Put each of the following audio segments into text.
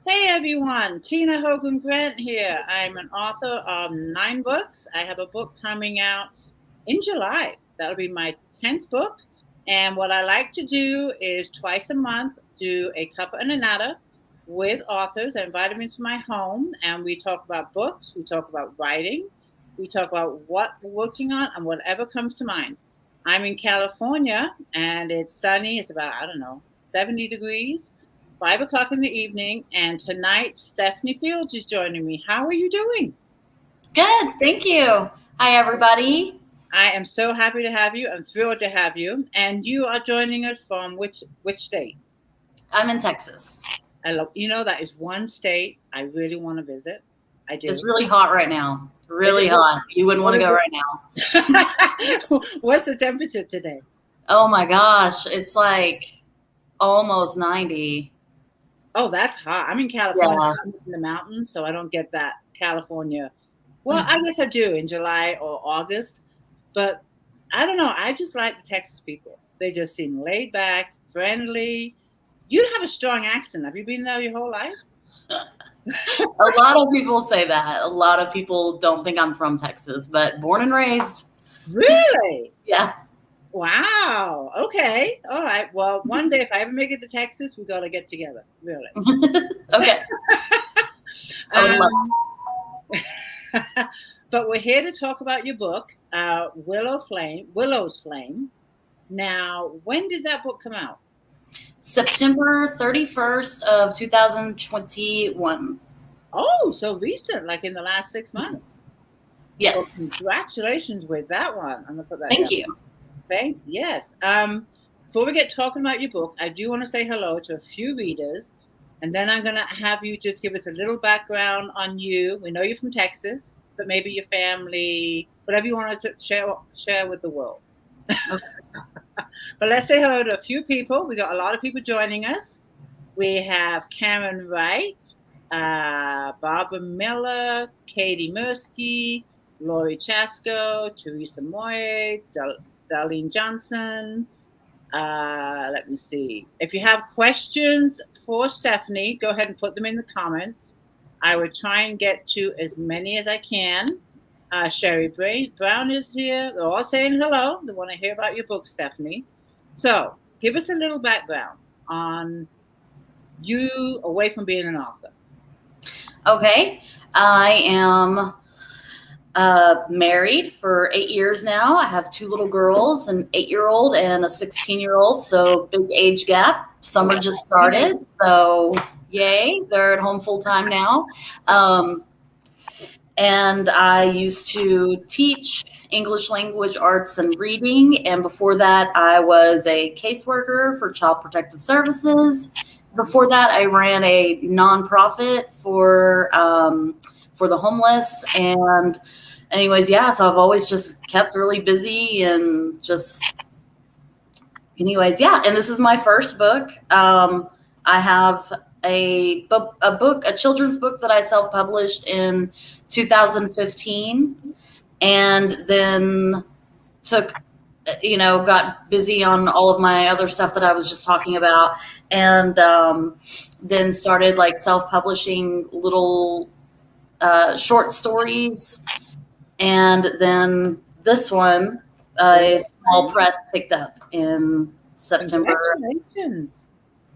Hey everyone, Tina Hogan Grant here. I'm an author of 9 books. I have a book coming out in July. That'll be my 10th book. And what I like to do is twice a month do a Cuppa A Natter with authors. I invite them into my home and we talk about books, we talk about writing, we talk about what we're working on and whatever comes to mind. I'm in California and it's sunny. It's about, I don't know, 70 degrees. 5 o'clock in the evening, and tonight Stephanie Fields is joining me. How are you doing? Good, thank you. Hi, everybody. I am so happy to have you. I'm thrilled to have you. And you are joining us from which state? I'm in Texas. I love, that is one state I really want to visit. I do. It's really hot right now. Really hot. You wouldn't want to go right now. What's the temperature today? Oh my gosh, it's like almost 90. Oh, that's hot. I'm in California. Yeah. I'm in the mountains, so I don't get that California. Well, I guess I do in July or August. But I don't know. I just like the Texas people. They just seem laid back, friendly. You have a strong accent. Have you been there your whole life? A lot of people say that. A lot of people don't think I'm from Texas, but born and raised. Really? Yeah. Wow. Okay. All right. Well, one day if I ever make it to Texas, we got to get together. Really. Okay. I would love to. But we're here to talk about your book, Willow's Flame. Now, when did that book come out? September 31st of 2021. Oh, so recent, like in the last 6 months. Yes. Well, congratulations with that one. I'm gonna put that. Thank you. Yes. Before we get talking about your book, I do want to say hello to a few readers, and then I'm going to have you just give us a little background on you. We know you're from Texas, but maybe your family, whatever you want to share with the world. Okay. But let's say hello to a few people. We got a lot of people joining us. We have Karen Wright, Barbara Miller, Katie Mursky, Lori Chasko, Teresa Moye, Darlene Johnson. Let me see. If you have questions for Stephanie, go ahead and put them in the comments. I would try and get to as many as I can. Sherry Brown is here. They're all saying hello. They want to hear about your book, Stephanie. So give us a little background on you away from being an author. Okay. I am married for 8 years now. I have 2 little girls, an 8-year-old and a 16-year-old. So big age gap. Summer just started. So yay, they're at home full time now. And I used to teach English language arts and reading. And before that, I was a caseworker for Child Protective Services. Before that, I ran a nonprofit for the homeless. And anyways, yeah, so I've always just kept really busy and just, anyways, yeah. And this is my first book. I have a children's book that I self-published in 2015, and then got busy on all of my other stuff that I was just talking about, and then started like self-publishing little short stories. And then this one, a small press picked up in September. Congratulations.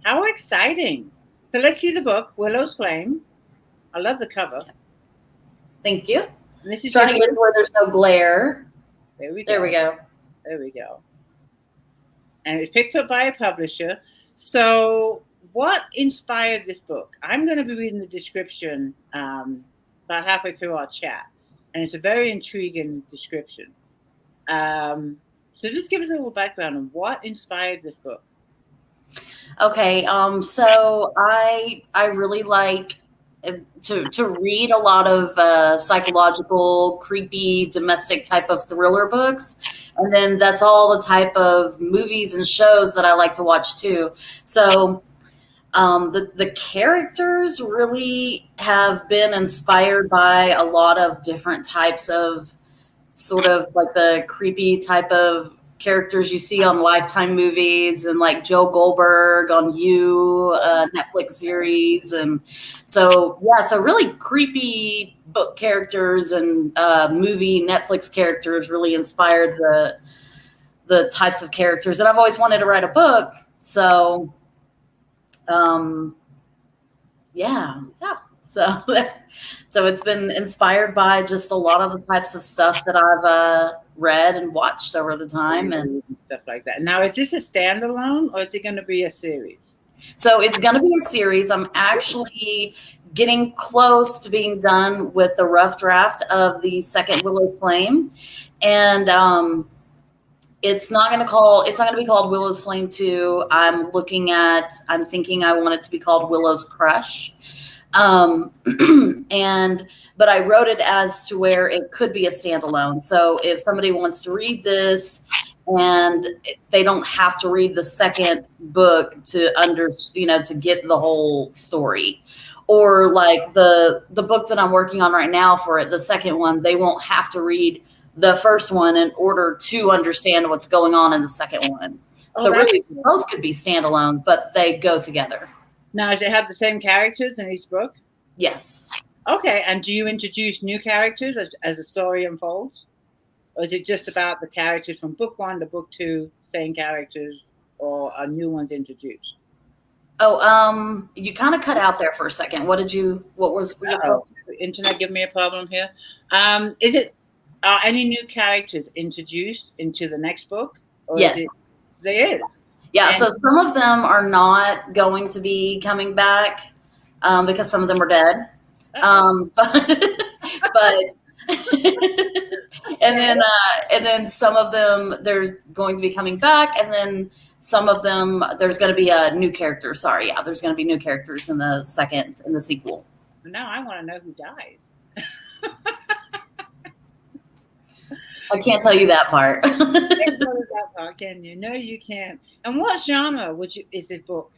How exciting. So let's see the book, Willow's Flame. I love the cover. Thank you. And this is trying to get to where there's no glare. There we go. And it's picked up by a publisher. So what inspired this book? I'm going to be reading the description about halfway through our chat. And it's a very intriguing description. So just give us a little background on what inspired this book. Okay, so I really like to read a lot of psychological, creepy, domestic type of thriller books. And then that's all the type of movies and shows that I like to watch too. So the characters really have been inspired by a lot of different types of sort of like the creepy type of characters you see on Lifetime movies and like Joe Goldberg on Netflix series. And so, yeah, so really creepy book characters and movie Netflix characters really inspired the types of characters. And I've always wanted to write a book. So, yeah. So, so it's been inspired by just a lot of the types of stuff that I've read and watched over the time and stuff like that. Now, is this a standalone or is it going to be a series? So it's going to be a series. I'm actually getting close to being done with the rough draft of the second Willows Flame, and it's not going to be called Willows Flame 2. I'm thinking I want it to be called Willow's Crush. But I wrote it as to where it could be a standalone. So if somebody wants to read this and they don't have to read the second book to to get the whole story, or like the book that I'm working on right now for it, the second one, they won't have to read the first one in order to understand what's going on in the second one. So really both could be standalones, but they go together. Now, does it have the same characters in each book? Yes. Okay, and do you introduce new characters as the story unfolds? Or is it just about the characters from book 1 to book 2, same characters, or are new ones introduced? Oh, you kind of cut out there for a second. What was your question? The internet giving me a problem here. Are any new characters introduced into the next book? Or yes. There is. Yeah, so some of them are not going to be coming back because some of them are dead. But and then some of them they're going to be coming back, and then some of them there's going to be a new character. Sorry, yeah, there's going to be new characters in the sequel. Now I want to know who dies. I can't tell you that part. You can't tell us that part, can you? No, you can't. And what genre is this book?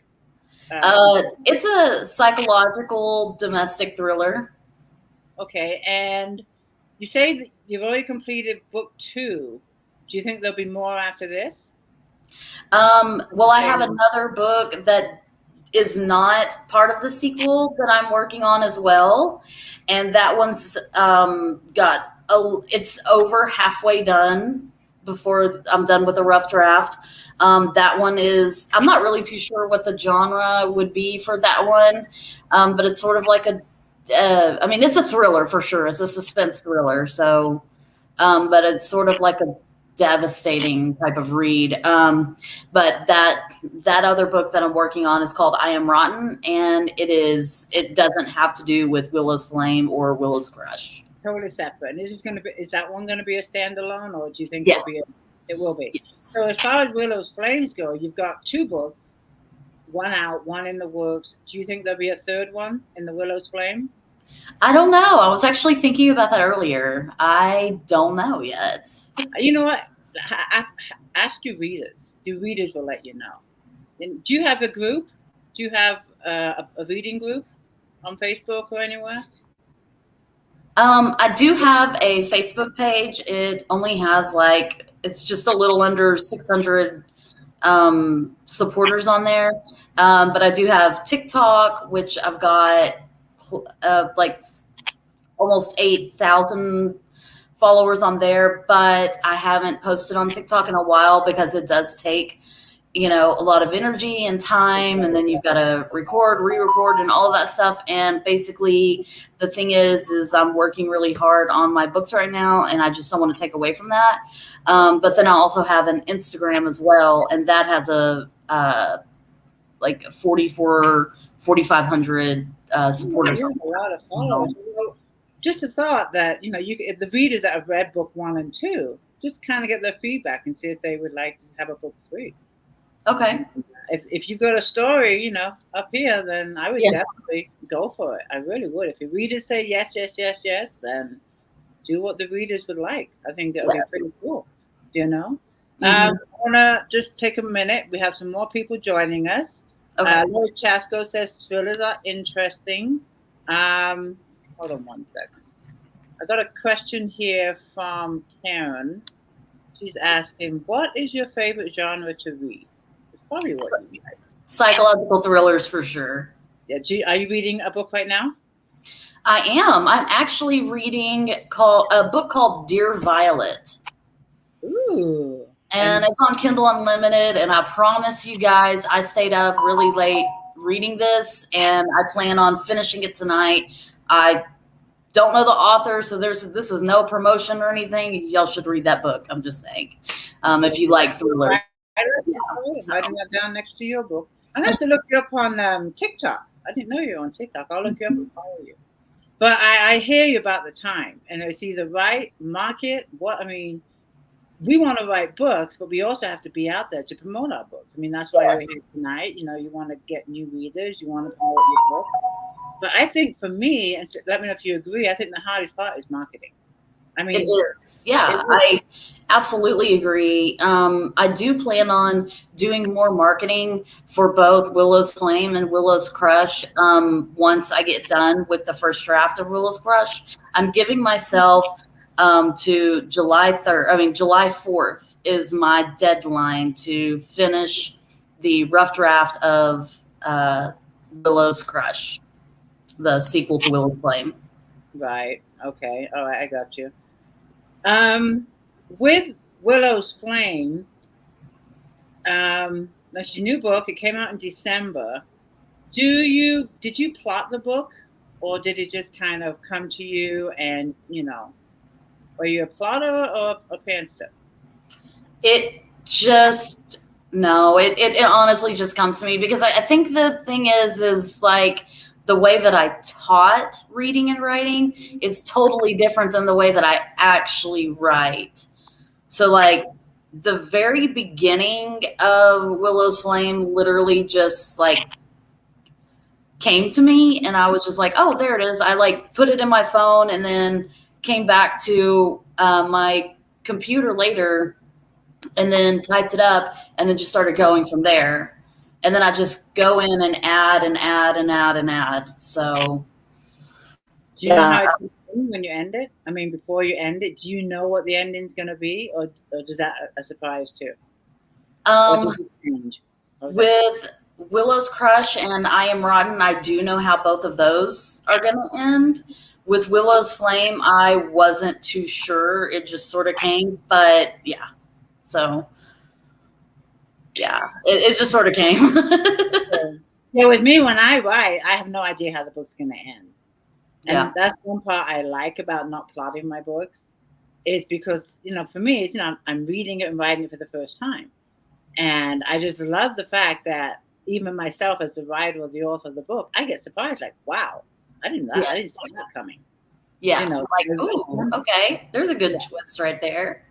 It's a psychological domestic thriller. Okay, and you say that you've already completed book 2. Do you think there'll be more after this? Well, I have another book that is not part of the sequel that I'm working on as well, and that one's it's over halfway done before I'm done with the rough draft. That one is, I'm not really too sure what the genre would be for that one, but it's sort of like it's a thriller for sure. It's a suspense thriller. So, but it's sort of like a devastating type of read. But that other book that I'm working on is called I Am Rotten, and it doesn't have to do with Willow's Flame or Willow's Crush. Totally separate. And is that one going to be a standalone, or do you think it will be? Yes. So as far as Willow's Flames go, you've got 2 books, one out, one in the works. Do you think there'll be a third one in the Willow's Flame? I don't know. I was actually thinking about that earlier. I don't know yet. You know what? Ask your readers. Your readers will let you know. And do you have a group? Do you have a reading group on Facebook or anywhere? I do have a Facebook page. It only has it's just a little under 600 supporters on there. But I do have TikTok, which I've got almost 8,000 followers on there. But I haven't posted on TikTok in a while because it does take a lot of energy and time, and then you've got to record, re-record, and all of that stuff. And basically the thing is I'm working really hard on my books right now, and I just don't want to take away from that. But then I also have an Instagram as well, and that has a 4,500 supporters. A lot of followers. Just a thought that, if the readers that have read book 1 and 2, just kind of get their feedback and see if they would like to have a book 3. Okay. If you've got a story, up here, then I would definitely go for it. I really would. If your readers say yes, then do what the readers would like. I think that would be pretty cool. Mm-hmm. I want to just take a minute. We have some more people joining us. Okay. Lloyd Chasco says thrillers are interesting. Hold on one second. I got a question here from Karen. She's asking, what is your favorite genre to read? It's probably what you like. Psychological thrillers for sure. Yeah. Are you reading a book right now? I am. I'm actually reading a book called Dear Violet. Ooh. And it's on Kindle Unlimited. And I promise you guys, I stayed up really late reading this, and I plan on finishing it tonight. I don't know the author, so this is no promotion or anything. Y'all should read that book. I'm just saying, if you like thriller. I'm writing that down next to your book. I have to look you up on TikTok. I didn't know you were on TikTok. I'll look you up and follow you. But I hear you about the time, and it's either write, market. We want to write books, but we also have to be out there to promote our books. I mean, that's why we're here tonight. You know, you want to get new readers, you want to promote your book. But I think for me, and let me know if you agree, I think the hardest part is marketing. I mean, it is. Yeah, I absolutely agree. I do plan on doing more marketing for both Willow's Flame and Willow's Crush. Once I get done with the first draft of Willow's Crush, I'm giving myself to July 4th is my deadline to finish the rough draft of Willow's Crush, the sequel to Willow's Flame. Right. Okay. All right. I got you. With Willow's Flame, that's your new book. It came out in December. Did you plot the book, or did it just kind of come to you and, were you a plotter or a pantster? It honestly just comes to me because I think the thing is like the way that I taught reading and writing is totally different than the way that I actually write. So like the very beginning of Willow's Flame literally just like came to me, and I was just like, oh, there it is. I like put it in my phone and then came back to my computer later and then typed it up and then just started going from there. And then I just go in and add and add and add and add. So, do you know how it's when you end it? I mean, before you end it, do you know what the ending's going to be, or does that a surprise too? Or does it change? With Willow's Crush and I Am Rotten, I do know how both of those are going to end. With Willow's Flame, I wasn't too sure. It just sort of came, but yeah. So, yeah, it just sort of came. Yeah, with me, when I write, I have no idea how the book's going to end. And that's one part I like about not plotting my books, is because, for me, it's, I'm reading it and writing it for the first time. And I just love the fact that even myself as the writer or the author of the book, I get surprised, like, wow, I didn't see that coming. Yeah, like, ooh, okay, there's a good twist right there.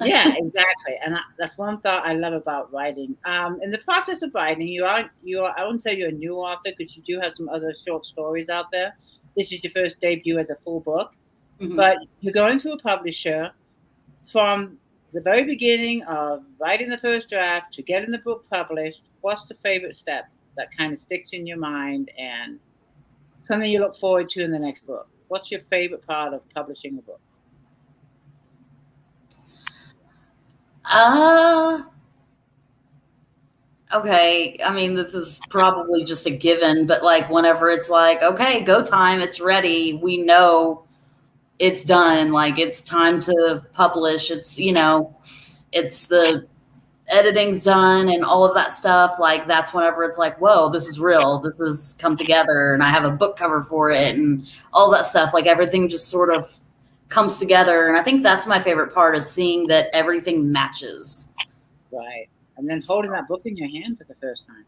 Yeah, exactly. And that's one thought I love about writing. In the process of writing, you are. I wouldn't say you're a new author, because you do have some other short stories out there. This is your first debut as a full book, but you're going through a publisher. From the very beginning of writing the first draft to getting the book published, what's the favorite step that kind of sticks in your mind and something you look forward to in the next book? What's your favorite part of publishing a book? Okay. I mean, this is probably just a given, but like whenever it's like, okay, go time, it's ready. We know it's done. Like it's time to publish. It's, it's the editing's done and all of that stuff. Like that's whenever it's like, whoa, this is real. This has come together and I have a book cover for it and all that stuff. Like everything just sort of comes together. And I think that's my favorite part, is seeing that everything matches. Right. And then holding that book in your hand for the first time.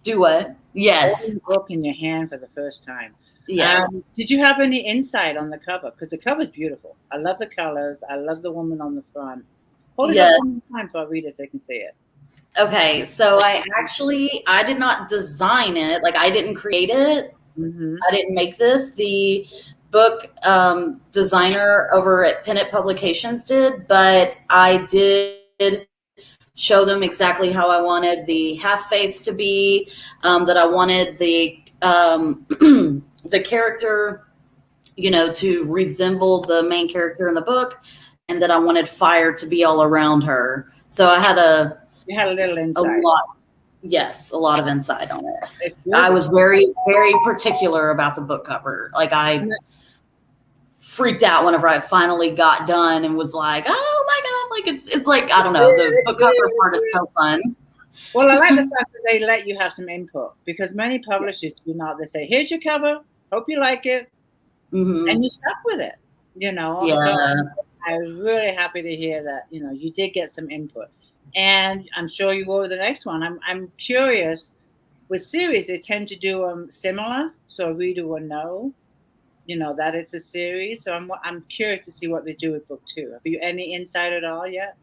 Do what? Yes. Holding the book in your hand for the first time. Yes. Did you have any insight on the cover? Because the cover's beautiful. I love the colors. I love the woman on the front. Hold it up one time for our readers so they can see it. Okay. So I did not design it. Like I didn't create it. I didn't make this. The book designer over at Pennant Publications did, but I did show them exactly how I wanted the half face to be, that I wanted the the character, to resemble the main character in the book, and that I wanted fire to be all around her. So I had you had a little insight. A lot of insight on it. Good. I was very, very particular about the book cover. Like I freaked out whenever I finally got done and was like, oh my God, like it's like, I don't know, the book cover part is so fun. Well, I like the fact that they let you have some input, because many publishers do not. They say, here's your cover, hope you like it, and you stuck with it, you know. Yeah. So I was really happy to hear that, you know, you did get some input. And I'm sure you will with the next one. I'm curious, with series, they tend to do them similar, so a reader will know, you know, that it's a series. So I'm curious to see what they do with book 2. Have you any insight at all yet?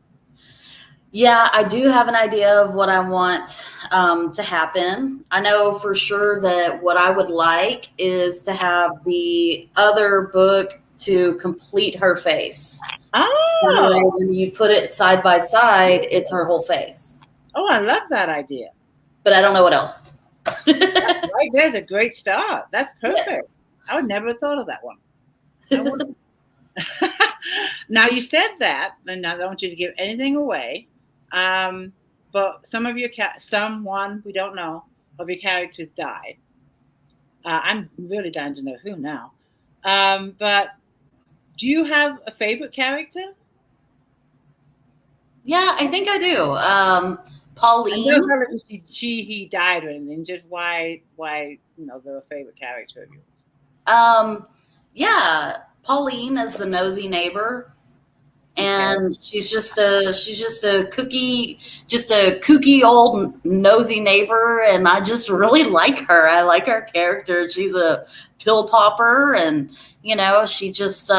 Yeah, I do have an idea of what I want to happen. I know for sure that what I would like is to have the other book to complete her face. Oh, when you put it side by side, it's her whole face. Oh, I love that idea. But I don't know what else. Right there's a great start. That's perfect. Yes. I would never have thought of that one. Now you said that, and I don't want you to give anything away. But some of your someone we don't know of your characters died. I'm really dying to know who now. But do you have a favorite character? Yeah, I think I do. Pauline. He died or anything. Just why you know they're a favorite character of yours? Yeah, Pauline is the nosy neighbor. And she's just a kooky old nosy neighbor, and I just really like her. I like her character. She's a pill popper, and you know, she just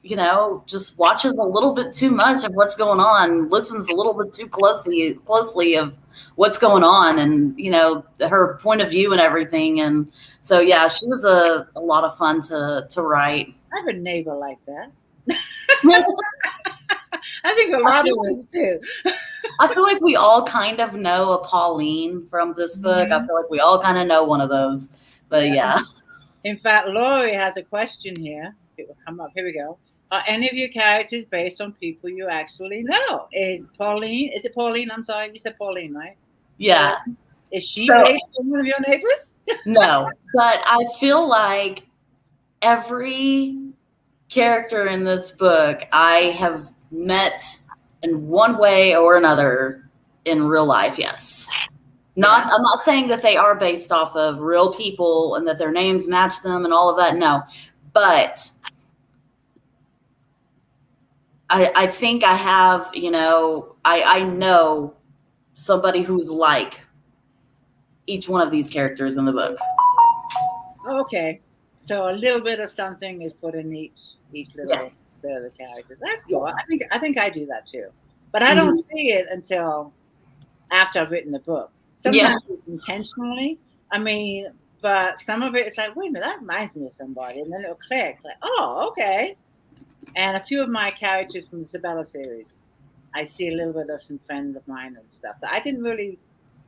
you know, just watches a little bit too much of what's going on, listens a little bit too closely of what's going on, and you know, her point of view and everything. And so yeah, she was a lot of fun to write. I have a neighbor like that. I think a lot of us do. I feel like we all kind of know a Pauline from this book. I feel like we all kind of know one of those. But yeah. In fact, Lori has a question here. It will come up. Here we go. Are any of your characters based on people you actually know? Is it Pauline? I'm sorry, you said Pauline, right? Yeah. Is she based on one of your neighbors? No, but I feel like every character in this book I have met in one way or another in real life. Yes. I'm not saying that they are based off of real people and that their names match them and all of that. No, but I think I have, you know, I know somebody who's like each one of these characters in the book. Okay. So a little bit of something is put in each little bit of the characters. That's cool. Yeah. I think I do that too, but I don't see it until after I've written the book. Sometimes it's intentionally. I mean, but some of it is like, wait a minute, that reminds me of somebody, and then it'll click. Like, oh, okay. And a few of my characters from the Isabella series, I see a little bit of some friends of mine and stuff that I didn't really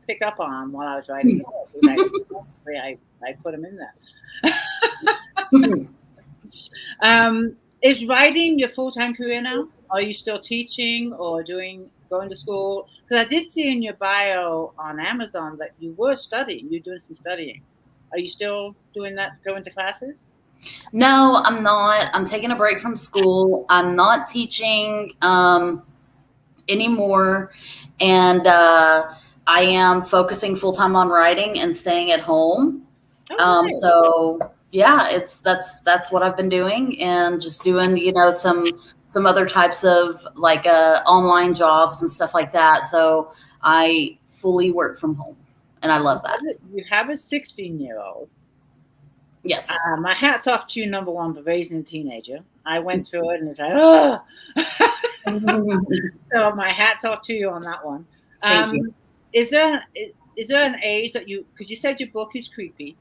pick up on while I was writing the book. I put them in there. Is writing your full-time career now? Are you still teaching or going to school? Because I did see in your bio on Amazon that you were studying. You're doing some studying. Are you still doing that, going to classes? No, I'm not. I'm taking a break from school. I'm not teaching anymore. And I am focusing full-time on writing and staying at home. So yeah, that's what I've been doing, and just doing, you know, some other types of like online jobs and stuff like that. So I fully work from home, and I love that. You have a 16-year-old. Yes. My hat's off to you, number one, for raising a teenager. I went through it, and it's like, oh. So my hat's off to you on that one. Thank you. Is there an age that you? Because you said your book is creepy.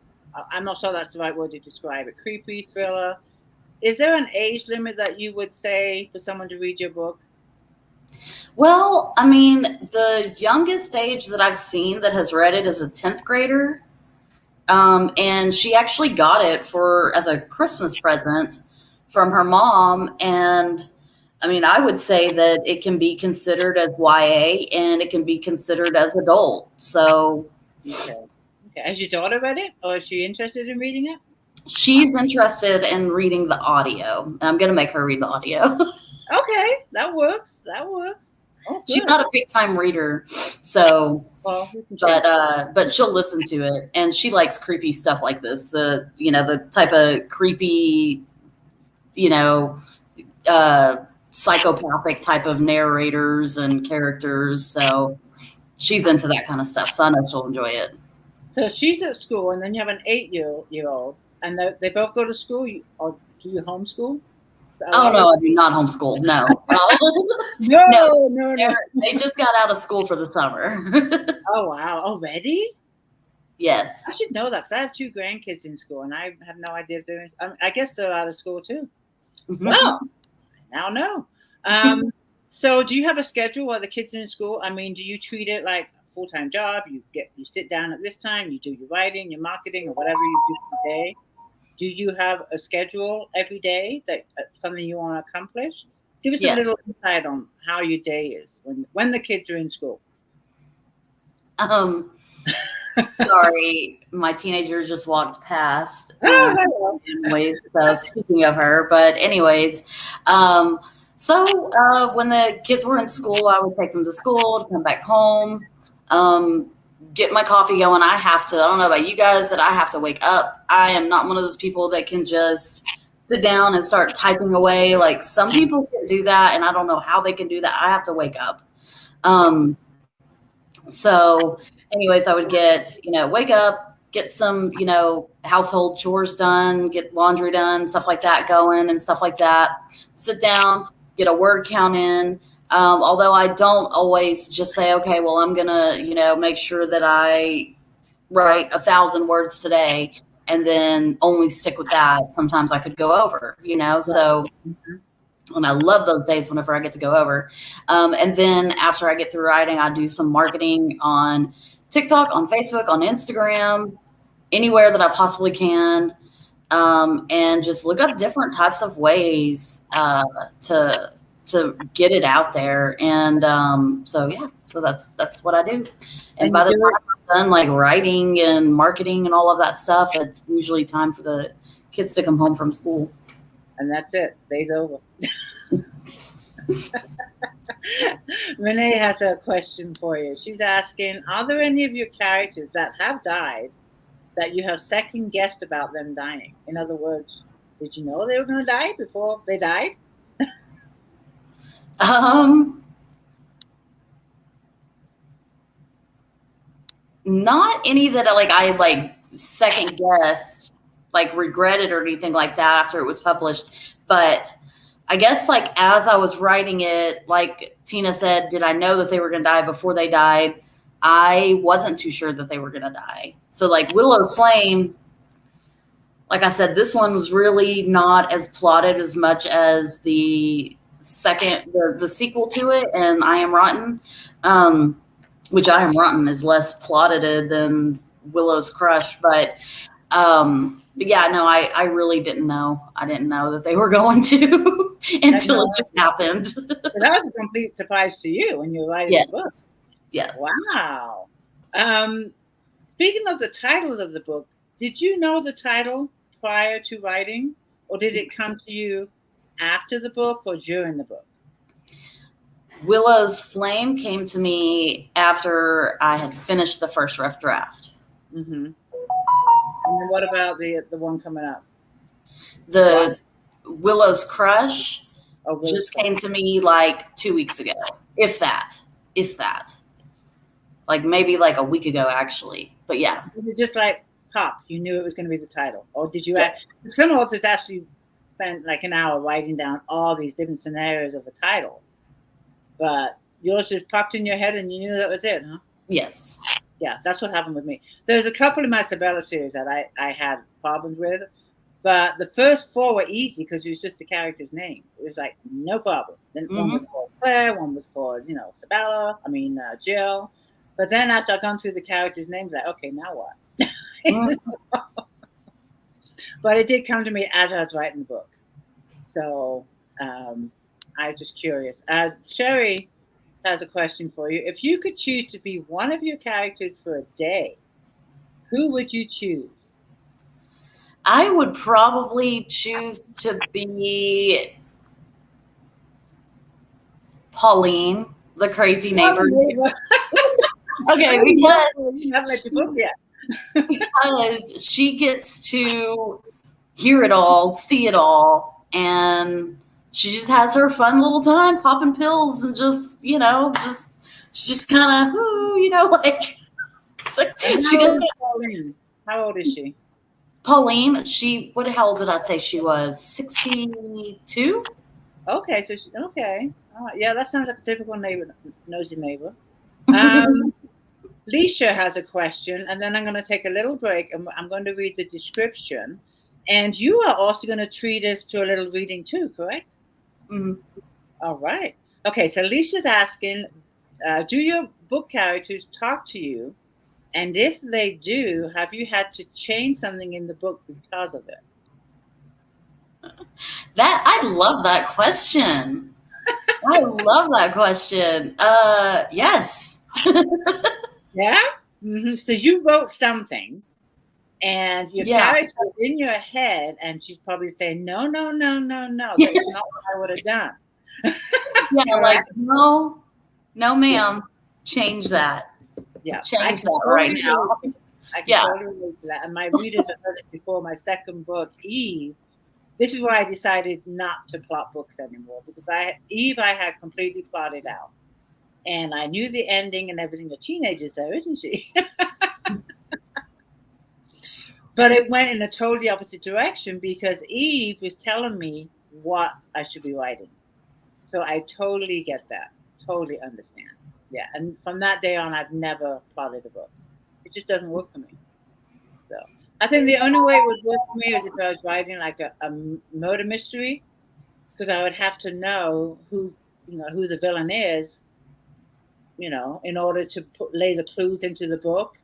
I'm not sure that's the right word to describe it. Creepy, thriller. Is there an age limit that you would say for someone to read your book? Well, I mean, the youngest age that I've seen that has read it is a 10th grader. And she actually got it as a Christmas present from her mom. And I mean, I would say that it can be considered as YA and it can be considered as adult. So, Okay. Has your daughter read it, or is she interested in reading it? she's interested in reading the audio. I'm going to make her read the audio. Okay, that works. That works. Oh, She's good. not a big time reader, so Well, we can check. but she'll listen to it, and she likes creepy stuff like this. The type of creepy, psychopathic type of narrators and characters. So she's into that kind of stuff. So I know she'll enjoy it. So she's at school, and then you have an 8-year-old, and they both go to school. Or do you homeschool? Oh no, I do not homeschool. No, no. They just got out of school for the summer. Oh wow, already? Yes, I should know that because I have 2 grandkids in school, and I have no idea if they're. I guess they're out of school too. Mm-hmm. Well, now know. So, do you have a schedule while the kids are in school? I mean, do you treat it like a full-time job? You sit down at this time, you do your writing, your marketing, or whatever you do for the day. Do you have a schedule every day that something you want to accomplish? Give us a little insight on how your day is when the kids are in school. Sorry, my teenager just walked past. Hello. Anyways, speaking of her, but anyways, so when the kids were in school, I would take them to school, to come back home, get my coffee going. I don't know about you guys, but I have to wake up. I am not one of those people that can just sit down and start typing away. Like some people can do that, and I don't know how they can do that. I have to wake up. So anyways, I would wake up, get some, household chores done, get laundry done, stuff like that going and stuff like that. Sit down, get a word count in. Although I don't always just say, okay, well, I'm going to, make sure that I write 1,000 words today and then only stick with that. Sometimes I could go over, so, and I love those days whenever I get to go over. And then after I get through writing, I do some marketing on TikTok, on Facebook, on Instagram, anywhere that I possibly can. And just look up different types of ways to get it out there. And so that's what I do. And by the time I'm done like writing and marketing and all of that stuff, it's usually time for the kids to come home from school. And that's it. Day's over. Renee has a question for you. She's asking, are there any of your characters that have died that you have second guessed about them dying? In other words, did you know they were going to die before they died? Not any that I second guessed, regretted or anything like that after it was published. But I guess as I was writing it, like Tina said, did I know that they were going to die before they died? I wasn't too sure that they were going to die. So Willow's Flame, like I said, this one was really not as plotted as much as the sequel to it, and I Am Rotten, which I Am Rotten is less plotted than Willow's Crush. But yeah, no, I really didn't know. I didn't know that they were going to until it just happened. That was a complete surprise to you when you were writing the book. Yes. Wow. Speaking of the titles of the book, did you know the title prior to writing, or did it come to you after the book or during the book? Willow's Flame came to me after I had finished the first rough draft. Mm-hmm. And what about the one coming up? The Willow's Crush just came to me 2 weeks ago, if that. Maybe a week ago, actually. But yeah. Was it just pop? You knew it was going to be the title? Or did you ask? Some authors actually spent an hour writing down all these different scenarios of the title. But yours just popped in your head and you knew that was it, huh? Yes. Yeah, that's what happened with me. There's a couple in my Sabella series that I had problems with, but the first 4 were easy because it was just the character's name. It was no problem. Then one was called Claire, one was called, Sabella, Jill. But then after I've gone through the characters' names, okay, now what? But it did come to me as I was writing the book. So I'm just curious. Sherry has a question for you. If you could choose to be one of your characters for a day, who would you choose? I would probably choose to be Pauline, the crazy neighbor. Okay, because you haven't read your book yet. Because she gets to hear it all, see it all, and she just has her fun little time popping pills and just, she just kind of, like. She doesn't. Pauline? How old is she? Pauline, how old did I say she was? 62? Okay, so okay. Yeah, that sounds like a typical nosy neighbor. Leisha has a question, and then I'm going to take a little break, and I'm going to read the description. And you are also going to treat us to a little reading too, correct? Mm-hmm. All right. Okay, so Leisha's asking, do your book characters talk to you? And if they do, have you had to change something in the book because of it? I love that question. Yes. Yeah? Mm-hmm. So you wrote something, and your character's in your head, and she's probably saying, no, that's not what I would have done. Like, no, ma'am, change that. Yeah, change that right now. I can totally relate to that. And my readers have heard it before. My second book, Eve, this is why I decided not to plot books anymore, because I had completely plotted out. And I knew the ending and everything. The teenager's there, isn't she? But it went in a totally opposite direction because Eve was telling me what I should be writing. So I totally get that. Totally understand. Yeah. And from that day on, I've never plotted a book. It just doesn't work for me. So I think the only way it would work for me is if I was writing like a murder mystery, because I would have to know who the villain is, in order to lay the clues into the book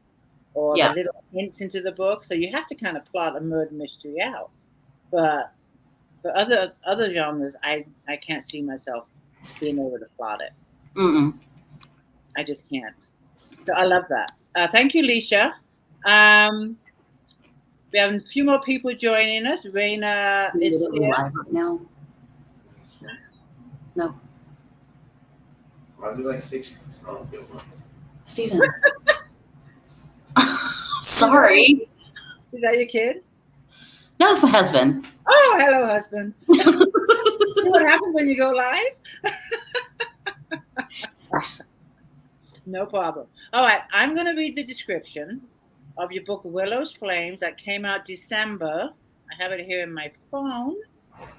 or the little hints into the book. So you have to kind of plot a murder mystery out. But for other genres, I can't see myself being able to plot it. Mm-mm. I just can't. So I love that. Thank you, Leisha. We have a few more people joining us. Raina is here. Live right now. No. Why is it like 6? Stephen. Sorry. Is that your kid? No, it's my husband. Oh, hello, husband. You know what happens when you go live? No problem. All right, I'm going to read the description of your book, Willows Flames, that came out December. I have it here in my phone.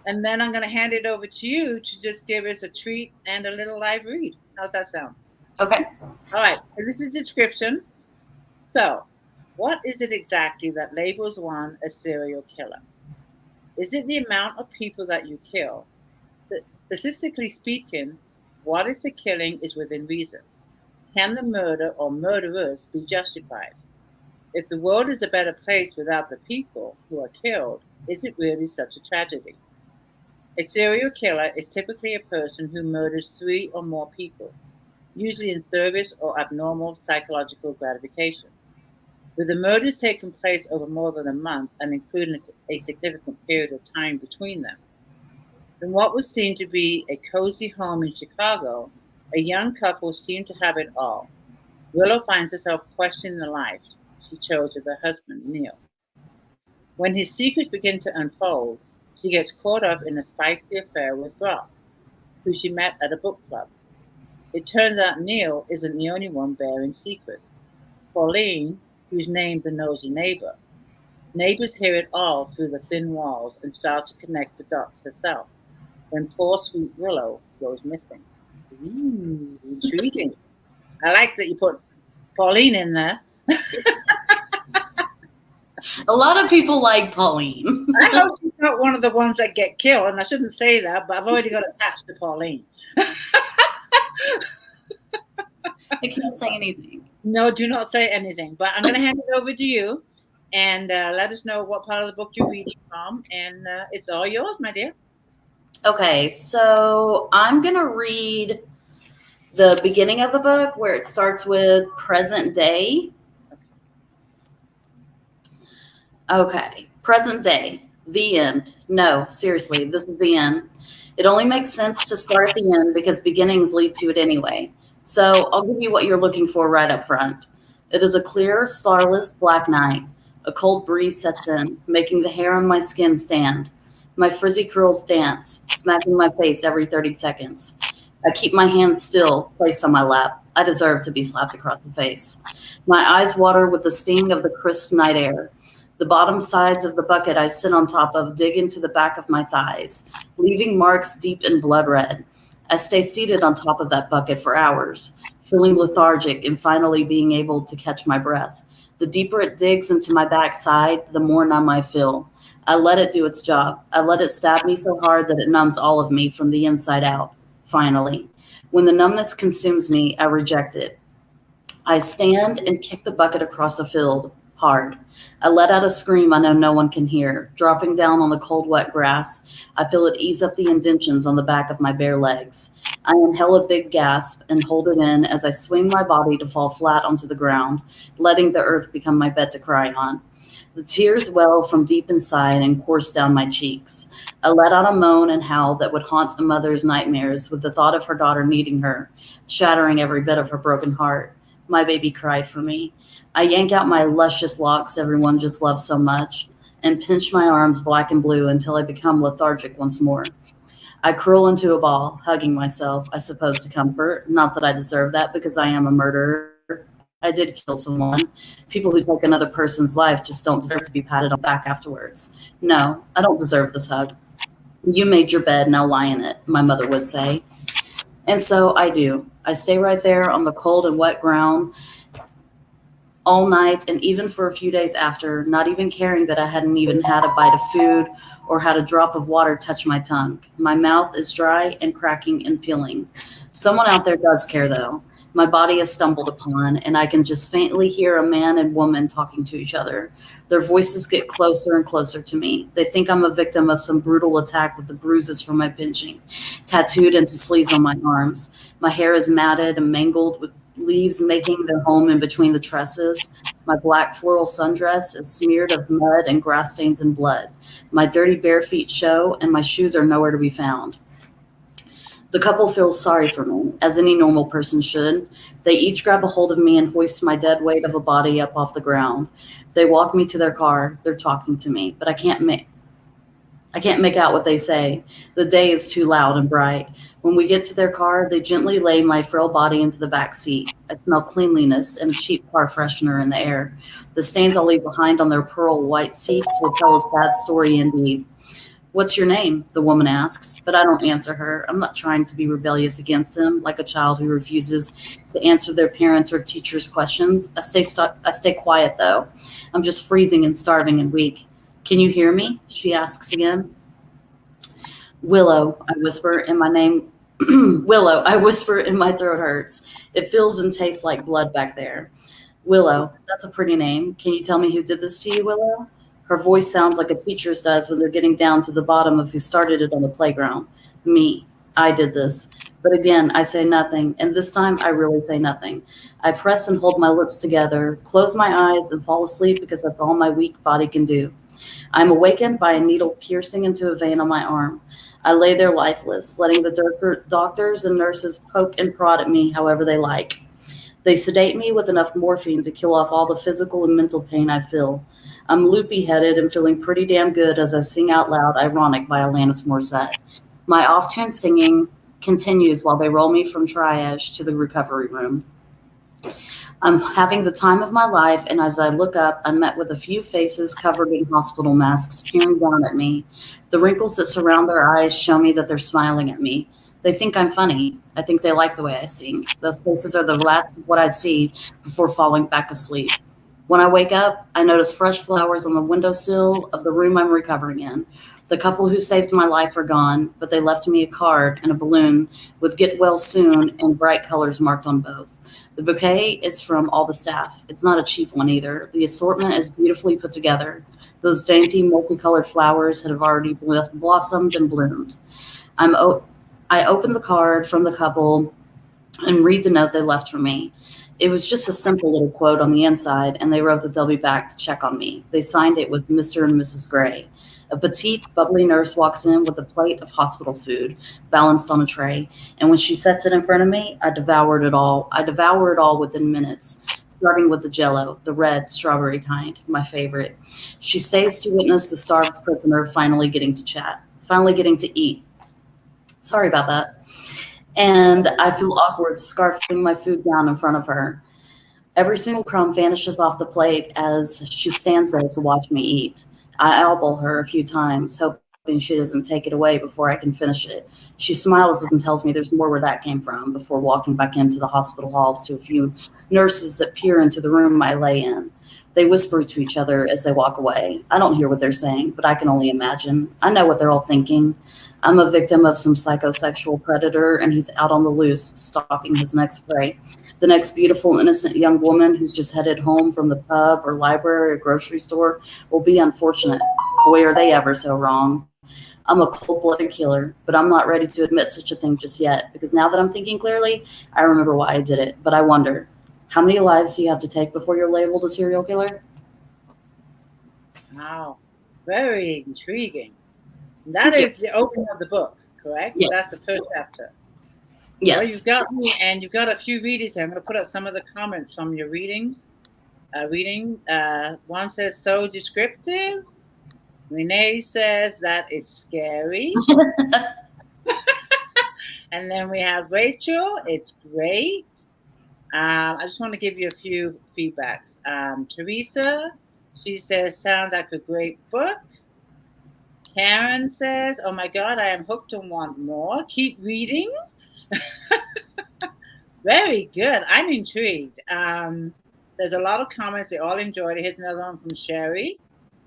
And then I'm going to hand it over to you to just give us a treat and a little live read. How's that sound? Okay. All right, so this is the description. So, what is it exactly that labels one a serial killer? Is it the amount of people that you kill? Statistically speaking, what if the killing is within reason? Can the murder or murderers be justified? If the world is a better place without the people who are killed, is it really such a tragedy? A serial killer is typically a person who murders 3 or more people, usually in service or abnormal psychological gratification. With the murders taking place over more than a month and including a significant period of time between them. In what was seen to be a cozy home in Chicago, a young couple seemed to have it all. Willow finds herself questioning the life she chose with her husband, Neil. When his secrets begin to unfold, she gets caught up in a spicy affair with Brock, who she met at a book club. It turns out Neil isn't the only one bearing secret. Pauline, who's named the nosy neighbor. Neighbors hear it all through the thin walls and start to connect the dots herself, when poor sweet Willow goes missing. Ooh, intriguing. I like that you put Pauline in there. A lot of people like Pauline. I hope she's not one of the ones that get killed, and I shouldn't say that, but I've already got attached to Pauline. I can't say anything. No, do not say anything. But I'm going to hand it over to you and let us know what part of the book you're reading from. And it's all yours, my dear. Okay, so I'm going to read the beginning of the book where it starts with present day. Okay, present day, the end. No, seriously, this is the end. It only makes sense to start at the end because beginnings lead to it anyway. So I'll give you what you're looking for right up front. It is a clear, starless black night. A cold breeze sets in, making the hair on my skin stand. My frizzy curls dance, smacking my face every 30 seconds. I keep my hands still, placed on my lap. I deserve to be slapped across the face. My eyes water with the sting of the crisp night air. The bottom sides of the bucket I sit on top of dig into the back of my thighs, leaving marks deep in blood red. I stay seated on top of that bucket for hours, feeling lethargic and finally being able to catch my breath. The deeper it digs into my backside, the more numb I feel. I let it do its job. I let it stab me so hard that it numbs all of me from the inside out, finally. When the numbness consumes me, I reject it. I stand and kick the bucket across the field, hard. I let out a scream I know no one can hear. Dropping down on the cold, wet grass, I feel it ease up the indentions on the back of my bare legs. I inhale a big gasp and hold it in as I swing my body to fall flat onto the ground, letting the earth become my bed to cry on. The tears well from deep inside and course down my cheeks. I let out a moan and howl that would haunt a mother's nightmares with the thought of her daughter needing her, shattering every bit of her broken heart. My baby cried for me. I yank out my luscious locks everyone just loves so much and pinch my arms black and blue until I become lethargic once more. I curl into a ball, hugging myself, I suppose to comfort. Not that I deserve that because I am a murderer. I did kill someone. People who take another person's life just don't deserve to be patted on the back afterwards. No, I don't deserve this hug. You made your bed, now lie in it, my mother would say. And so I do. I stay right there on the cold and wet ground all night and even for a few days after, not even caring that I hadn't even had a bite of food or had a drop of water touch my tongue. My mouth is dry and cracking and peeling. Someone out there does care, though. My body is stumbled upon, and I can just faintly hear a man and woman talking to each other. Their voices get closer and closer to me. They think I'm a victim of some brutal attack with the bruises from my pinching, tattooed into sleeves on my arms. My hair is matted and mangled with leaves making their home in between the tresses. My black floral sundress is smeared of mud and grass stains and blood. My dirty bare feet show, and my shoes are nowhere to be found. The couple feels sorry for me, as any normal person should. They each grab a hold of me and hoist my dead weight of a body up off the ground. They walk me to their car. They're talking to me, but I can't make out what they say. The day is too loud and bright. When we get to their car, they gently lay my frail body into the back seat. I smell cleanliness and a cheap car freshener in the air. The stains I'll leave behind on their pearl white seats will tell a sad story indeed. What's your name? The woman asks, but I don't answer her. I'm not trying to be rebellious against them, like a child who refuses to answer their parents' or teachers' questions. I stay quiet, though. I'm just freezing and starving and weak. Can you hear me? She asks again. Willow, I whisper, and my name Willow, I whisper, and my throat hurts. It feels and tastes like blood back there. Willow, that's a pretty name. Can you tell me who did this to you, Willow? Her voice sounds like a teacher's does when they're getting down to the bottom of who started it on the playground. Me. I did this. But again, I say nothing, and this time I really say nothing. I press and hold my lips together, close my eyes, and fall asleep because that's all my weak body can do. I'm awakened by a needle piercing into a vein on my arm. I lay there lifeless, letting the doctors and nurses poke and prod at me however they like. They sedate me with enough morphine to kill off all the physical and mental pain I feel. I'm loopy-headed and feeling pretty damn good as I sing out loud Ironic by Alanis Morissette. My off-tune singing continues while they roll me from triage to the recovery room. I'm having the time of my life, and as I look up, I'm met with a few faces covered in hospital masks peering down at me. The wrinkles that surround their eyes show me that they're smiling at me. They think I'm funny. I think they like the way I sing. Those faces are the last of what I see before falling back asleep. When I wake up, I notice fresh flowers on the windowsill of the room I'm recovering in. The couple who saved my life are gone, but they left me a card and a balloon with "Get well soon" and bright colors marked on both. The bouquet is from all the staff. It's not a cheap one either. The assortment is beautifully put together. Those dainty multicolored flowers have already blossomed and bloomed. I opened the card from the couple and read the note they left for me. It was just a simple little quote on the inside, and they wrote that they'll be back to check on me. They signed it with Mr. and Mrs. Gray. A petite, bubbly nurse walks in with a plate of hospital food balanced on a tray, and when she sets it in front of me, I devour it all within minutes, starting with the Jell-O, the red strawberry kind, my favorite. She stays to witness the starved prisoner finally getting to eat. Sorry about that. And I feel awkward scarfing my food down in front of her. Every single crumb vanishes off the plate as she stands there to watch me eat. I elbow her a few times, hoping she doesn't take it away before I can finish it. She smiles and tells me there's more where that came from before walking back into the hospital halls to a few nurses that peer into the room I lay in. They whisper to each other as they walk away. I don't hear what they're saying, but I can only imagine. I know what they're all thinking. I'm a victim of some psychosexual predator, and he's out on the loose, stalking his next prey. The next beautiful, innocent young woman who's just headed home from the pub or library or grocery store will be unfortunate. Boy, are they ever so wrong. I'm a cold-blooded killer, but I'm not ready to admit such a thing just yet, because now that I'm thinking clearly, I remember why I did it. But I wonder, how many lives do you have to take before you're labeled a serial killer? Wow, very intriguing. That is the opening of the book, correct? Yes. That's the first chapter. Yes. Well, you've got me, and you've got a few readers here. I'm going to put up some of the comments from your reading. One says, so descriptive. Renee says that it's scary. And then we have Rachel. It's great. I just want to give you a few feedbacks. Teresa, she says, sounds like a great book. Karen says, oh my God, I am hooked and want more. Keep reading. Very good. I'm intrigued. There's a lot of comments. They all enjoyed it. Here's another one from Sherry.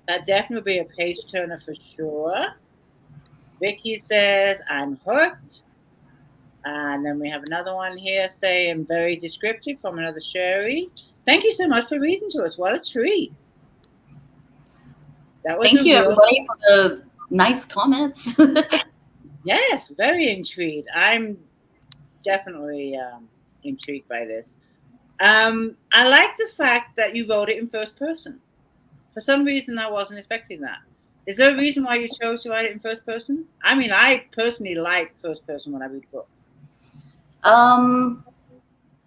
That definitely will be a page turner for sure. Vicky says, I'm hooked. And then we have another one here saying very descriptive from another Sherry. Thank you so much for reading to us. What a treat. Thank you, everybody, for the nice comments. Yes, very intrigued. I'm definitely intrigued by this. I like the fact that you wrote it in first person. For some reason, I wasn't expecting that. Is there a reason why you chose to write it in first person? I mean, I personally like first person when I read books.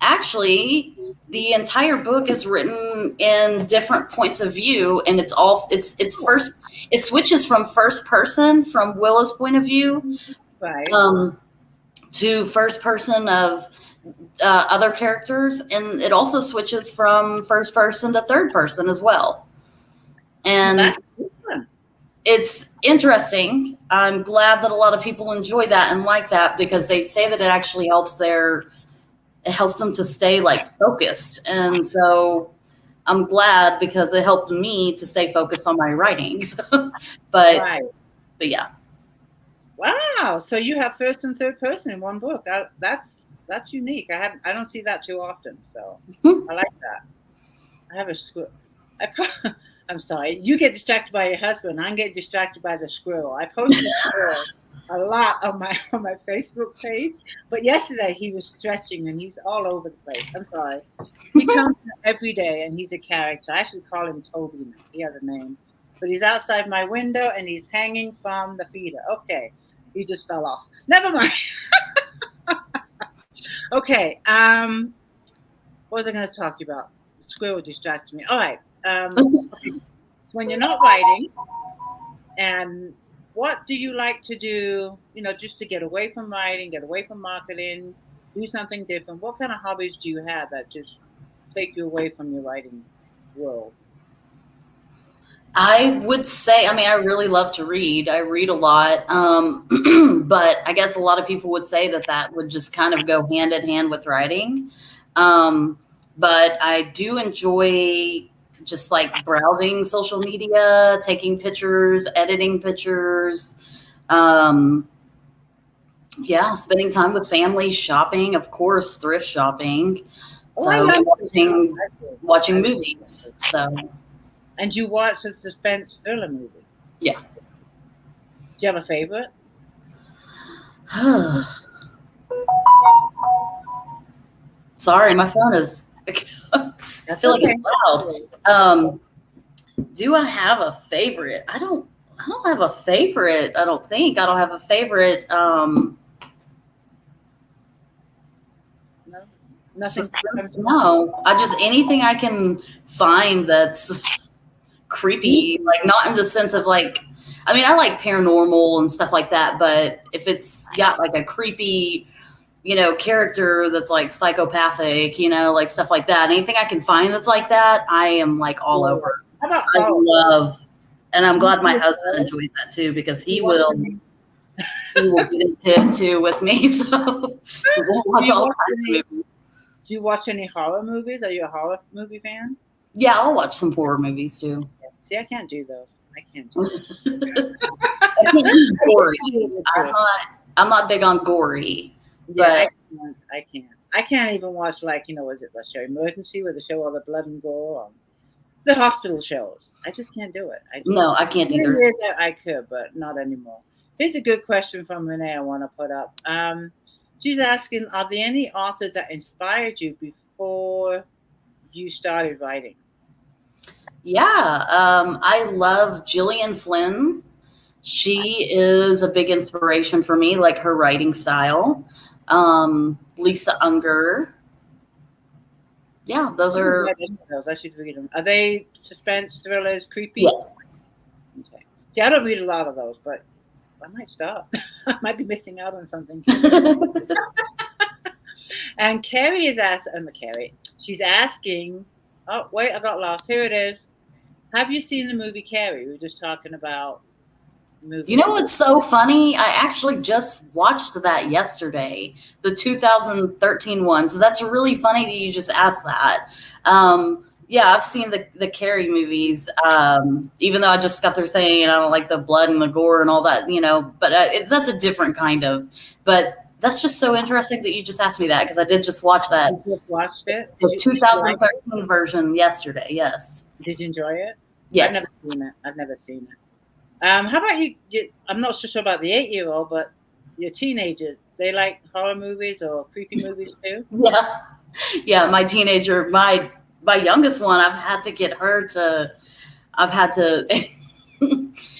Actually, the entire book is written in different points of view, and it switches from first person, from Willow's point of view, right, to first person of other characters, and it also switches from first person to third person as well. And it's interesting. I'm glad that a lot of people enjoy that and like that, because they say that it actually helps them to stay focused. And so I'm glad, because it helped me to stay focused on my writings. but yeah. Wow. So you have first and third person in one book. That's unique. I don't see that too often. So I like that. I have a squirrel. I'm sorry. You get distracted by your husband. I get distracted by the squirrel. I post the squirrel a lot on my Facebook page. But yesterday he was stretching and he's all over the place. I'm sorry. He comes every day and he's a character. I should call him Toby now. He has a name. But he's outside my window and he's hanging from the feeder. Okay. He just fell off. Never mind. Okay. What was I going to talk to you about? Squirrel distracted me. All right. When you're not writing, and what do you like to do, just to get away from writing, get away from marketing, do something different? What kind of hobbies do you have that just take you away from your writing world? I would say, I really love to read. I read a lot. But I guess a lot of people would say that would just kind of go hand in hand with writing. But I do enjoy just browsing social media, taking pictures, editing pictures. Spending time with family, shopping, of course, thrift shopping. Watching movies. So. And you watch the suspense thriller movies? Yeah. Do you have a favorite? Sorry, my phone is. I feel like it's loud. Do I have a favorite? I don't have a favorite. I don't think I don't have a favorite. Nothing. No, I just anything I can find that's creepy, like not in the sense of like, I mean, I like paranormal and stuff like that, but if it's got like a creepy, character that's like psychopathic, like stuff like that, anything I can find that's like that, I am like all over. I love, and I'm glad my husband enjoys that too, because he will get into it too with me. So we'll watch all kinds of movies. Do you watch any horror movies? Are you a horror movie fan? Yeah, I'll watch some horror movies too. See, I can't do those. I can't do those. I can't do gory. I'm not big on gory. Yeah, but I can't. I can't even watch was it the show Emergency where they show all the blood and gore? The hospital shows. I just can't do it. No, I can't either. I could, but not anymore. Here's a good question from Renee I want to put up. She's asking, are there any authors that inspired you before you started writing? Yeah, I love Gillian Flynn. She is a big inspiration for me, like her writing style. Lisa Unger. Yeah, those are. I should read them. Are they suspense, thrillers, creepy? Yes. Okay. See, I don't read a lot of those, but I might stop. I might be missing out on something. And Carrie is asking, she's asking, oh, wait, I got lost. Here it is. Have you seen the movie Carrie? We were just talking about movies. You know what's so funny? I actually just watched that yesterday, the 2013 one. So that's really funny that you just asked that. Yeah, I've seen the Carrie movies, even though I just got there saying I don't like the blood and the gore and all that, but that's a different kind of. But that's just so interesting that you just asked me that, because I did just watch that. You just watched it? The 2013 version yesterday, yes. Did you enjoy it? Yes. I've never seen it. How about you? I'm not so sure about the 8-year-old, but your teenagers, they like horror movies or creepy movies too? Yeah, my teenager, my youngest one, I've had to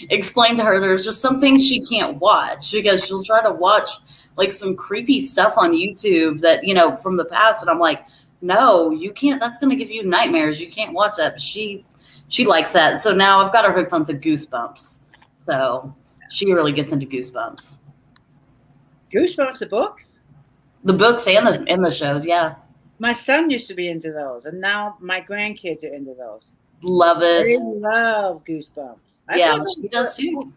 explain to her there's just some things she can't watch, because she'll try to watch like some creepy stuff on YouTube that, from the past. And I'm like, no, you can't, that's going to give you nightmares. You can't watch that. But she likes that. So now I've got her hooked onto Goosebumps. So she really gets into Goosebumps. Goosebumps, the books? The books and the shows, yeah. My son used to be into those, and now my grandkids are into those. Love it. They love Goosebumps. Yeah, she does too.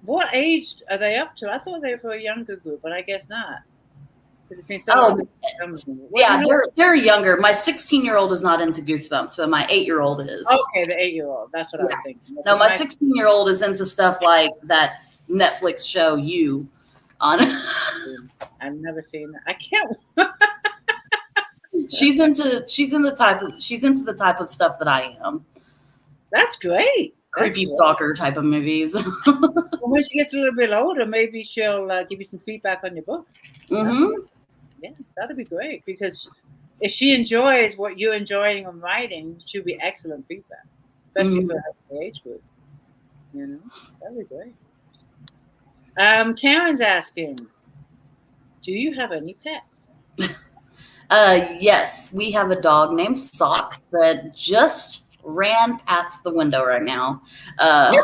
What age are they up to? I thought they were for a younger group, but I guess not. Yeah, they're younger. My 16-year-old is not into Goosebumps, but my 8-year-old is. Okay, the 8-year-old. That's what I was thinking. No, my 16-year-old is into stuff like that Netflix show You on. I've never seen that. I can't. She's into the type of stuff that I am. That's great. Creepy stalker type of movies. Well, when she gets a little bit older, maybe she'll give you some feedback on your books. Mm-hmm. Yeah, that'd be great, because if she enjoys what you're enjoying on writing, she'll be excellent feedback, especially for her age group. That'd be great. Karen's asking, do you have any pets? Yes, we have a dog named Socks that just ran past the window right now. And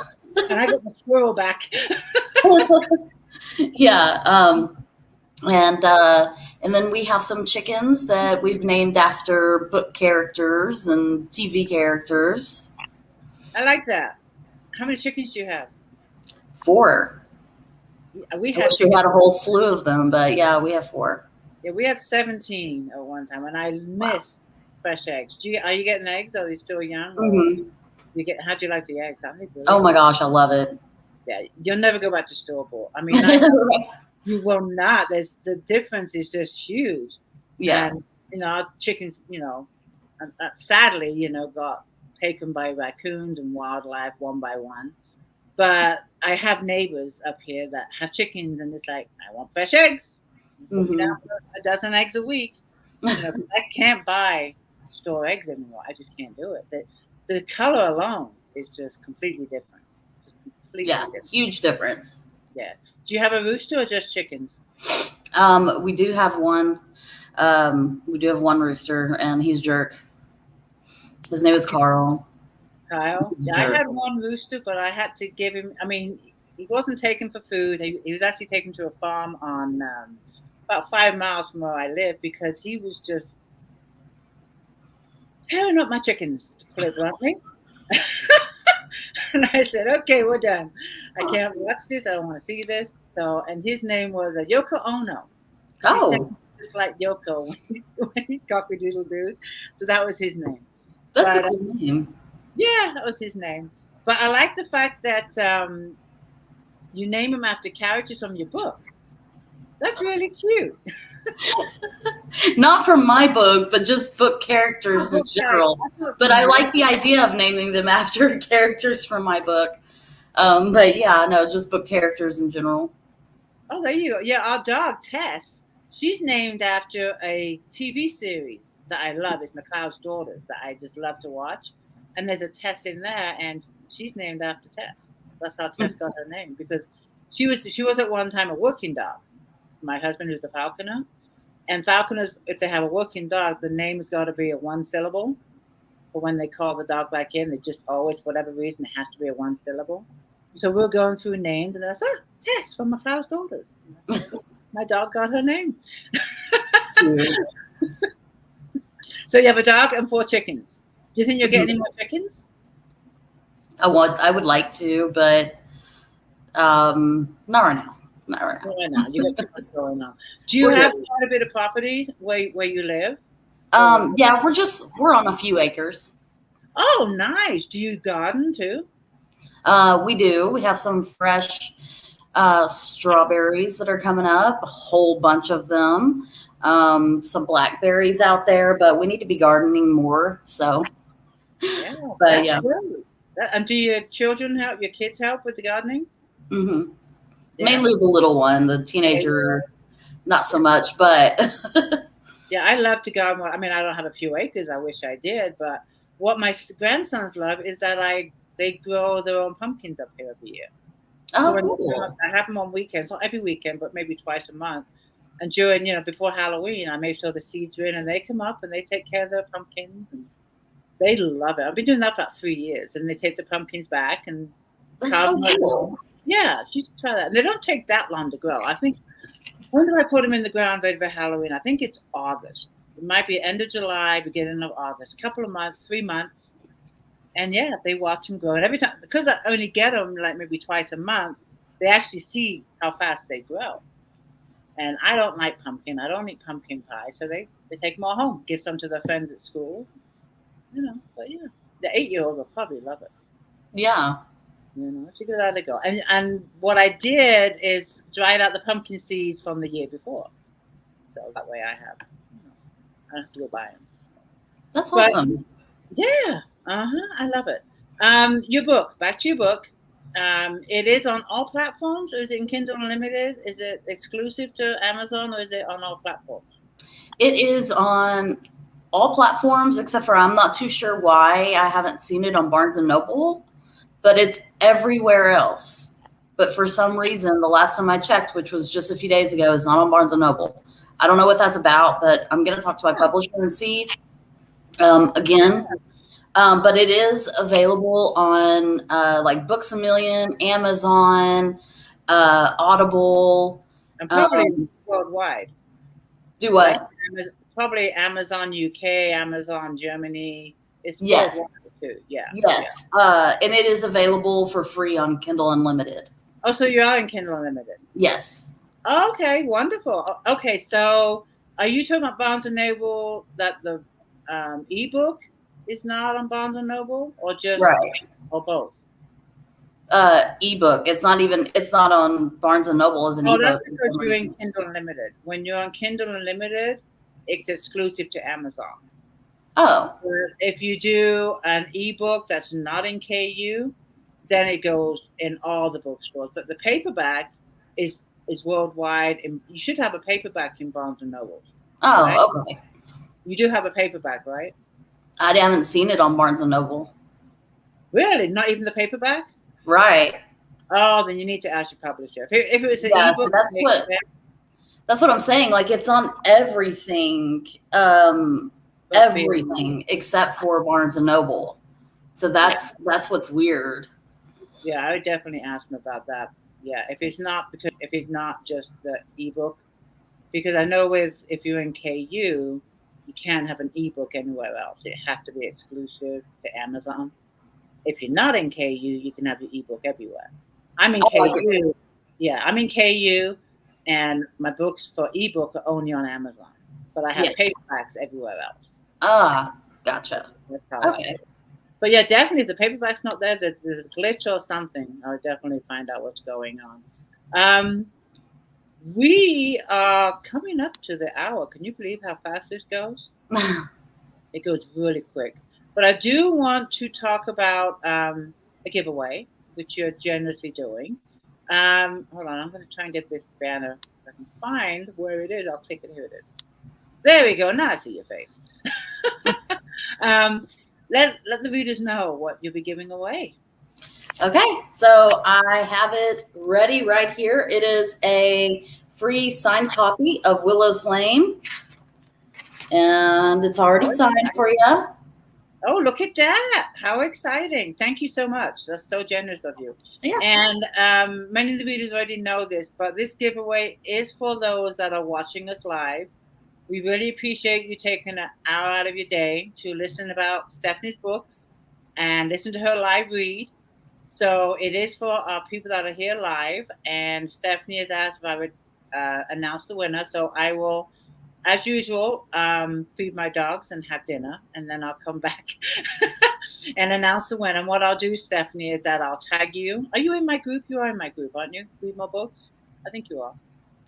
I got the squirrel back. Yeah. And then we have some chickens that we've named after book characters and TV characters. I like that. How many chickens do you have? 4. We had a whole slew of them, but yeah, we have 4. Yeah, we had 17 at one time, and I miss fresh eggs. Are you getting eggs? Are they still young? Mm-hmm. How do you like the eggs? Oh my gosh, I love it. Yeah, you'll never go back to store-bought. I mean, you will not. The difference is just huge. Yeah. And, our chickens, sadly, got taken by raccoons and wildlife one by one. But I have neighbors up here that have chickens, and it's like, I want fresh eggs. Put me down for a dozen eggs a week. 'Cause I can't buy store eggs anymore. I just can't do it. The color alone is just completely different. Just completely different. Huge difference. Yeah. Do you have a rooster or just chickens? We do have one. We do have one rooster, and he's a jerk. His name is Carl. Kyle? Yeah, I had one rooster, but I had to give him, I mean, he wasn't taken for food. He was actually taken to a farm on about 5 miles from where I live because he was just tearing up my chickens, to put it bluntly. And I said, okay, we're done. I can't watch this. I don't want to see this. So, and his name was Yoko Ono. Oh. Just like Yoko when he's cock-a-doodle dude. So that was his name. That's a cool name. Yeah, that was his name. But I like the fact that you name him after characters from your book. That's really cute. Not from my book, but just book characters in general. But I like the idea of naming them after characters from my book. But yeah, no, just book characters in general. Oh, there you go. Yeah, our dog, Tess, she's named after a TV series that I love. It's McCloud's Daughters that I just love to watch. And there's a Tess in there, and she's named after Tess. That's how Tess got her name, because she was at one time a working dog. My husband, who's a falconer. And falconers, if they have a working dog, the name has got to be a one syllable. But when they call the dog back in, they just always, for whatever reason, it has to be a one syllable. So we're going through names, and I thought, Tess from McCloud's Daughters. My dog got her name. So you have a dog and 4 chickens. Do you think you'll get any more chickens? I would like to, but not right now. Not right now. Not right now. You got too much going on. Do you have quite a bit of property where you live? Yeah, we're on a few acres. Oh, nice. Do you garden too? We do. We have some fresh strawberries that are coming up, a whole bunch of them. Some blackberries out there, but we need to be gardening more. So, yeah, but that's yeah. Great. And do your children help? Your kids help with the gardening? Mm-hmm. Yeah. Mainly the little one, the teenager, not so much, but yeah, I love to garden. I mean, I don't have a few acres. I wish I did, but what my grandsons love is that they grow their own pumpkins up here every year. Oh, So cool. I have them on weekends, not every weekend, but maybe twice a month. And during, before Halloween, I make sure the seeds are in, and they come up and they take care of their pumpkins. And they love it. I've been doing that for about 3 years, and they take the pumpkins back and That's so cool. Yeah, you should try that. And they don't take that long to grow. I think, when do I put them in the ground ready for Halloween? I think it's August. It might be end of July, beginning of August. A couple of months, 3 months. And yeah, they watch them grow. And every time, because I only get them like maybe twice a month, they actually see how fast they grow. And I don't like pumpkin. I don't eat pumpkin pie. So they take them all home, give some to their friends at school. But yeah, the 8-year-old will probably love it. Yeah. It's a good idea to go. And what I did is dried out the pumpkin seeds from the year before. So that way I don't have to go buy them. That's awesome. Yeah. I love it. Your book, back to your book. It is on all platforms, or is it in Kindle Unlimited? Is it exclusive to Amazon, or is it on all platforms? It is on all platforms, except for I'm not too sure why I haven't seen it on Barnes & Noble, but it's everywhere else. But for some reason, the last time I checked, which was just a few days ago, it's not on Barnes & Noble. I don't know what that's about, but I'm going to talk to my publisher and see again. But it is available on like Books A Million, Amazon, Audible. And probably worldwide. Do what? Probably Amazon UK, Amazon Germany. It's yes. Too. Yeah. Yes. Yeah. And it is available for free on Kindle Unlimited. Oh, so you are in Kindle Unlimited? Yes. Okay, wonderful. Okay, so are you talking about Barnes & Noble that the ebook is not on Barnes & Noble, or just or both? Ebook. It's not on Barnes & Noble as an ebook. Oh, that's because you're in Kindle Unlimited. When you're on Kindle Unlimited, it's exclusive to Amazon. Oh. If you do an ebook that's not in KU, then it goes in all the bookstores. But the paperback is worldwide, and you should have a paperback in Barnes and Noble. Right? Oh, okay. You do have a paperback, right? I haven't seen it on Barnes and Noble. Really? Not even the paperback? Right. Oh, then you need to ask your publisher. If it was an Yeah, ebook, so that's what I'm saying. Like, it's on everything, everything except for Barnes and Noble. So that's what's weird. Yeah, I would definitely ask them about that. Yeah, if it's not just the ebook, because I know if you're in KU, you can't have an ebook anywhere else. It has to be exclusive to Amazon. If you're not in KU, you can have your ebook everywhere. I'm in KU. Yeah, I'm in KU, and my books for ebook are only on Amazon. But I have paperbacks everywhere else. Ah, gotcha. That's how okay. But yeah, definitely, if the paperback's not there, there's a glitch or something. I'll definitely find out what's going on. We are coming up to the hour. Can you believe how fast this goes? It goes really quick. But I do want to talk about a giveaway, which you're generously doing. Hold on, I'm going to try and get this banner. If I can find where it is, I'll click it. Here it is. There we go. Now I see your face. Let the readers know what you'll be giving away. Okay, so I have it ready right here. It is a free signed copy of Willows Flame, and it's already signed for you. Oh, look at that. How exciting. Thank you so much. That's so generous of you. Yeah. And many of the readers already know this, but this giveaway is for those that are watching us live. We really appreciate you taking an hour out of your day to listen about Stephanie's books and listen to her live read. So it is for our people that are here live. And Stephanie has asked if I would announce the winner. So I will, as usual, feed my dogs and have dinner. And then I'll come back and announce the winner. And what I'll do, Stephanie, is that I'll tag you. Are you in my group? You are in my group, aren't you? Read More Books? I think you are.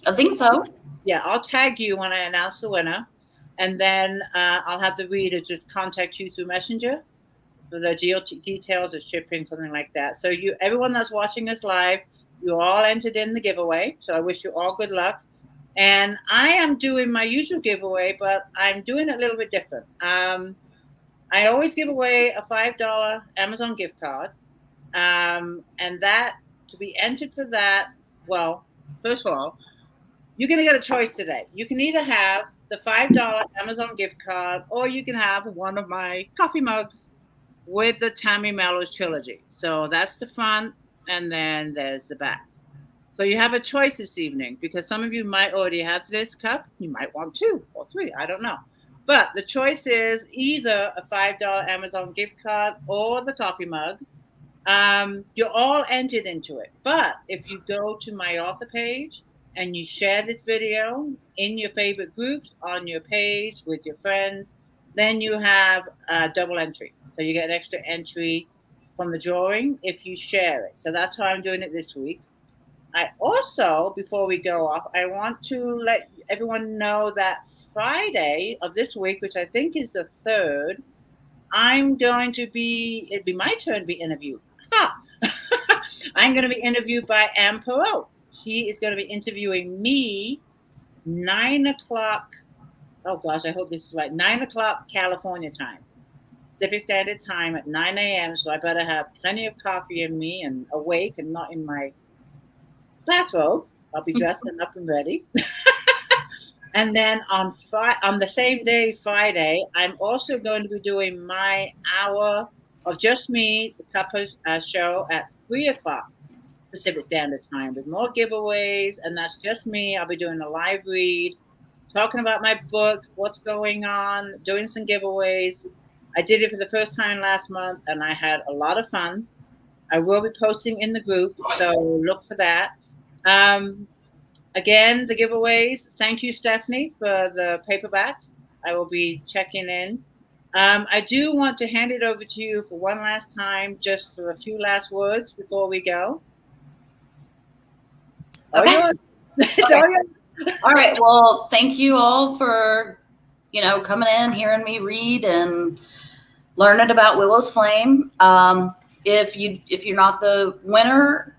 I think so. Yeah, I'll tag you when I announce the winner. And then I'll have the reader just contact you through Messenger for the details of shipping, something like that. So everyone that's watching us live, you all entered in the giveaway. So I wish you all good luck. And I am doing my usual giveaway, but I'm doing it a little bit different. I always give away a $5 Amazon gift card. And that, to be entered for that, well, first of all, you're going to get a choice today. You can either have the $5 Amazon gift card, or you can have one of my coffee mugs with the Tammy Mellows trilogy. So that's the front, and then there's the back. So you have a choice this evening, because some of you might already have this cup. You might want 2 or 3. I don't know. But the choice is either a $5 Amazon gift card or the coffee mug. You're all entered into it. But if you go to my author page and you share this video in your favorite groups, on your page, with your friends, then you have a double entry. So you get an extra entry from the drawing if you share it. So that's how I'm doing it this week. I also, before we go off, I want to let everyone know that Friday of this week, which I think is the 3rd, it'd be my turn to be interviewed. I'm going to be interviewed by Anne Perot. She is going to be interviewing me 9 o'clock. Oh gosh, I hope this is right. 9 o'clock California time, Pacific Standard Time at 9 a.m. So I better have plenty of coffee in me and awake and not in my bathrobe. I'll be dressed and up and ready. And then on the same day, Friday, I'm also going to be doing my hour of just me, the Cuppa show at 3 o'clock Pacific Standard Time with more giveaways. And that's just me. I'll be doing a live read, talking about my books, what's going on, doing some giveaways. I did it for the first time last month, and I had a lot of fun. I will be posting in the group, so look for that. Again, the giveaways. Thank you, Stephanie, for the paperback. I will be checking in. I do want to hand it over to you for one last time, just for a few last words before we go. Okay. All right. Well, thank you all for, coming in, hearing me read and learning about Willows Flame. If you're not the winner,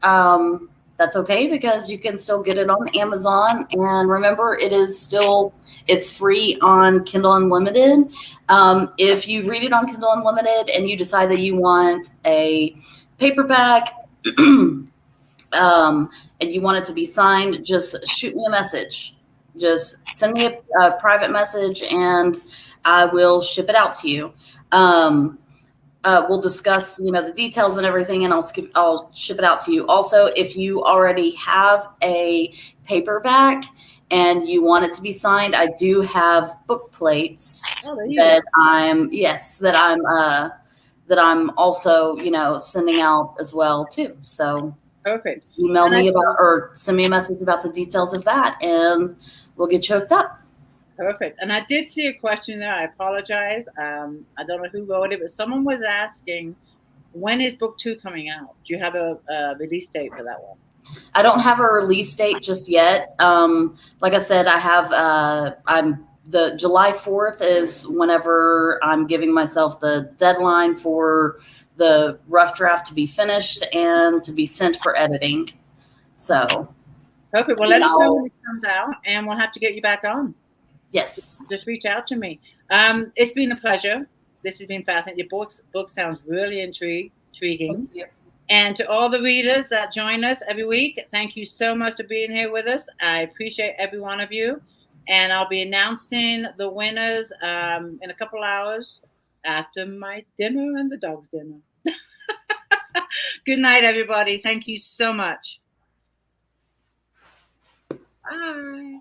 that's okay, because you can still get it on Amazon. And remember, it's free on Kindle Unlimited. If you read it on Kindle Unlimited and you decide that you want a paperback, and you want it to be signed, just shoot me a message. Just send me a private message and I will ship it out to you. We'll discuss, the details and everything, and I'll ship it out to you. Also, if you already have a paperback and you want it to be signed, I do have book plates that I'm also, sending out as well too. So perfect. Email me or send me a message about the details of that, and we'll get you hooked up. Perfect. And I did see a question there. I apologize. I don't know who wrote it, but someone was asking, when is book 2 coming out? Do you have a release date for that one? I don't have a release date just yet. Like I said, I have, the July 4th is whenever I'm giving myself the deadline for the rough draft to be finished and to be sent for editing. So. Perfect. Well, let us know when it comes out, and we'll have to get you back on. Yes. Just reach out to me. It's been a pleasure. This has been fascinating. Your book sounds really intriguing. And to all the readers that join us every week, thank you so much for being here with us. I appreciate every one of you. And I'll be announcing the winners in a couple hours after my dinner and the dog's dinner. Good night, everybody. Thank you so much. Bye.